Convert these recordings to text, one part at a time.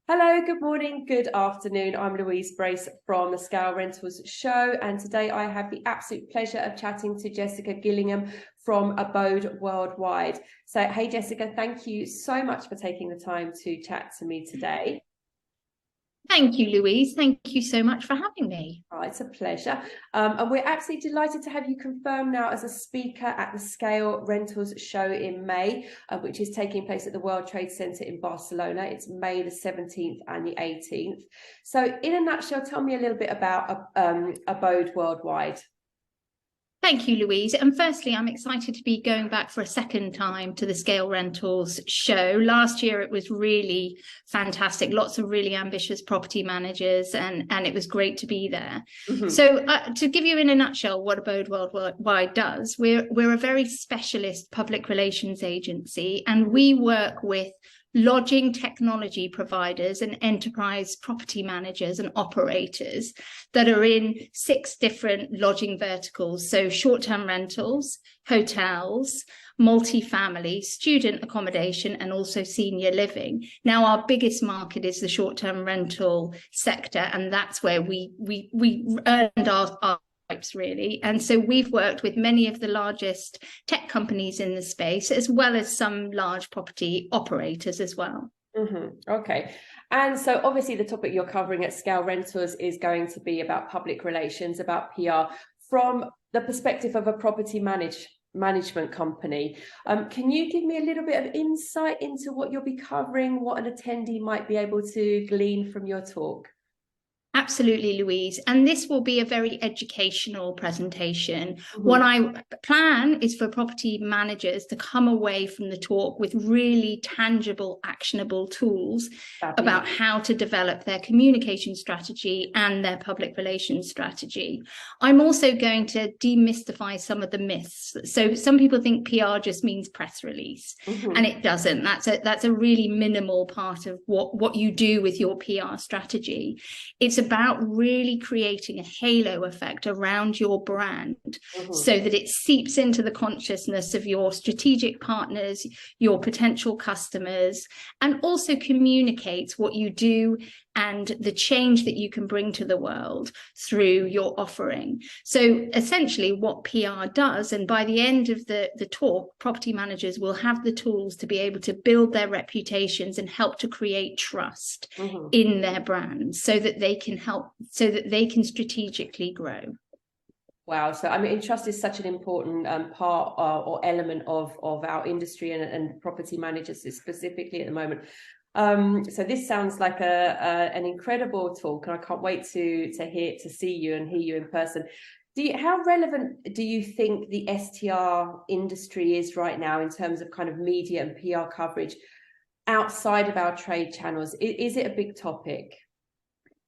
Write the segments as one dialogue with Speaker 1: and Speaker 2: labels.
Speaker 1: Hello, good morning, good afternoon. I'm Louise Brace from the Scale Rentals Show, and today I have the absolute pleasure of chatting to Jessica Gillingham from Abode Worldwide. So, hey Jessica, thank you so much for taking the time to chat to me today.
Speaker 2: Thank you, Louise. Thank you so much for having me.
Speaker 1: Oh, it's a pleasure. And we're absolutely delighted to have you confirmed now as a speaker at the Scale Rentals Show in May, which is taking place at the World Trade Center in Barcelona. It's May the 17th and the 18th. So in a nutshell, tell me a little bit about Abode Worldwide.
Speaker 2: Thank you, Louise. And firstly, I'm excited to be going back for a second time to the Scale Rentals Show. Last year, it was really fantastic. Lots of really ambitious property managers, and it was great to be there. Mm-hmm. So to give you in a nutshell what Abode Worldwide does, we're a very specialist public relations agency, and we work with lodging technology providers and enterprise property managers and operators that are in 6 different lodging verticals. So short-term rentals, hotels, multifamily, student accommodation, and also senior living. Now, our biggest market is the short-term rental sector, and that's where we earned our really. And so we've worked with many of the largest tech companies in the space, as well as some large property operators as well.
Speaker 1: Mm-hmm. Okay. And so obviously the topic you're covering at Scale Rentals is going to be about public relations, about PR, from the perspective of a property management company. Can you give me a little bit of insight into what you'll be covering, what an attendee might be able to glean from your talk?
Speaker 2: Absolutely, Louise. And this will be a very educational presentation. Mm-hmm. What I plan is for property managers to come away from the talk with really tangible, actionable tools about how to develop their communication strategy and their public relations strategy. I'm also going to demystify some of the myths. So some people think PR just means press release, and it doesn't. That's a really minimal part of what you do with your PR strategy. It's about really creating a halo effect around your brand so that it seeps into the consciousness of your strategic partners, your potential customers, and also communicates what you do and the change that you can bring to the world through your offering. So essentially what PR does, and by the end of the talk, property managers will have the tools to be able to build their reputations and help to create trust in their brands so that they can strategically grow.
Speaker 1: Wow. So, I mean, trust is such an important part or element of our industry and property managers specifically at the moment. So this sounds like an incredible talk, and I can't wait to see you and hear you in person. How relevant do you think the STR industry is right now in terms of kind of media and PR coverage outside of our trade channels? Is it a big topic?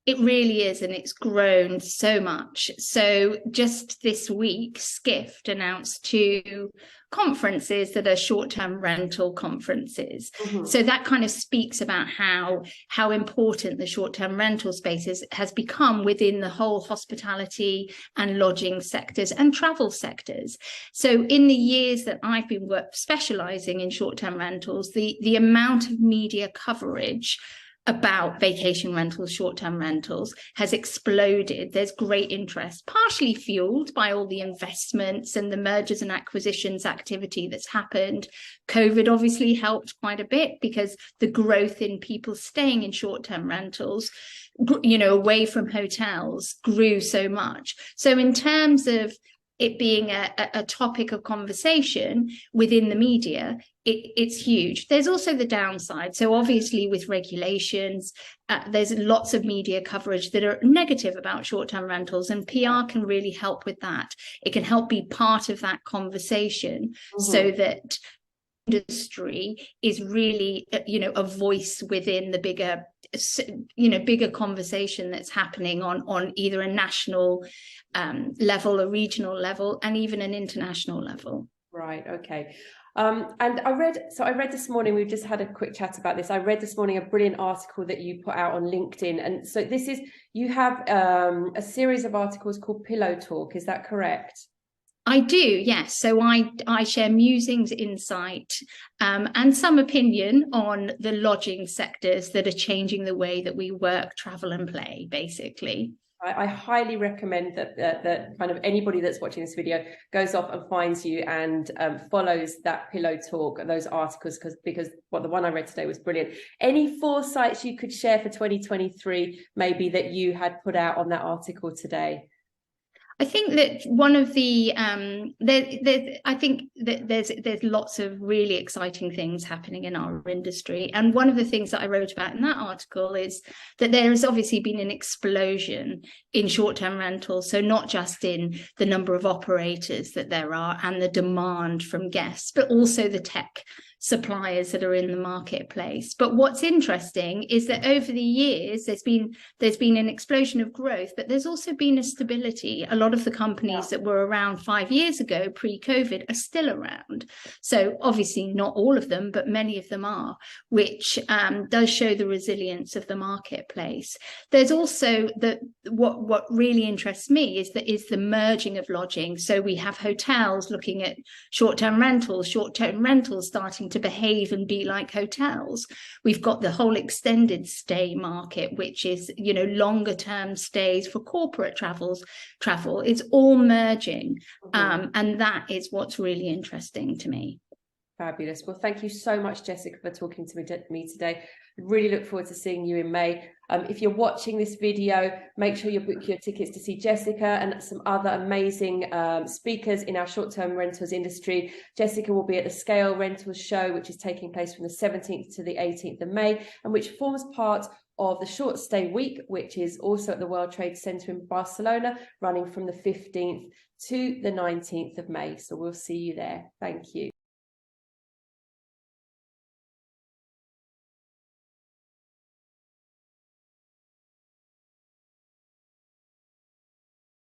Speaker 2: It really is, and it's grown so much. So just this week, Skift announced 2 conferences that are short-term rental conferences. So that kind of speaks about how important the short-term rental space has become within the whole hospitality and lodging sectors and travel sectors. So in the years that I've been specializing in short-term rentals, the amount of media coverage about vacation rentals, short-term rentals has exploded. There's great interest, partially fueled by all the investments and the mergers and acquisitions activity that's happened. COVID obviously helped quite a bit because the growth in people staying in short-term rentals, away from hotels, grew so much. So in terms of it being a topic of conversation within the media, it's huge. There's also the downside. So obviously with regulations, there's lots of media coverage that are negative about short-term rentals, and PR can really help with that. It can help be part of that conversation so that industry is really, a voice within the bigger conversation that's happening on either a national level, a regional level, and even an international level.
Speaker 1: Right. Okay. And I read this morning, we've just had a quick chat about this. I read this morning a brilliant article that you put out on LinkedIn. And so you have a series of articles called Pillow Talk. Is that correct?
Speaker 2: I do, yes. So I share musings, insight, and some opinion on the lodging sectors that are changing the way that we work, travel, and play, basically.
Speaker 1: I highly recommend that kind of anybody that's watching this video goes off and finds you and follows that Pillow Talk and those articles, because the one I read today was brilliant. Any foresights you could share for 2023, maybe, that you had put out on that article today?
Speaker 2: I think that one of the I think that there's lots of really exciting things happening in our industry, and one of the things that I wrote about in that article is that there has obviously been an explosion in short-term rentals. So not just in the number of operators that there are and the demand from guests, but also the tech suppliers that are in the marketplace. But what's interesting is that over the years there's been an explosion of growth, but there's also been a stability. A lot of the companies that were around 5 years ago, pre-COVID, are still around. So obviously not all of them, but many of them are, which does show the resilience of the marketplace. There's also what really interests me is the merging of lodging. So we have hotels looking at short-term rentals starting to behave and be like hotels. We've got the whole extended stay market, which is, you know, longer term stays for corporate travel. It's all merging. And that is what's really interesting to me.
Speaker 1: Fabulous. Well, thank you so much, Jessica, for talking to me today. Really look forward to seeing you in May. If you're watching this video, make sure you book your tickets to see Jessica and some other amazing speakers in our short-term rentals industry. Jessica will be at the Scale Rentals Show, which is taking place from the 17th to the 18th of May, and which forms part of the Short Stay Week, which is also at the World Trade Center in Barcelona, running from the 15th to the 19th of May. So we'll see you there. Thank you.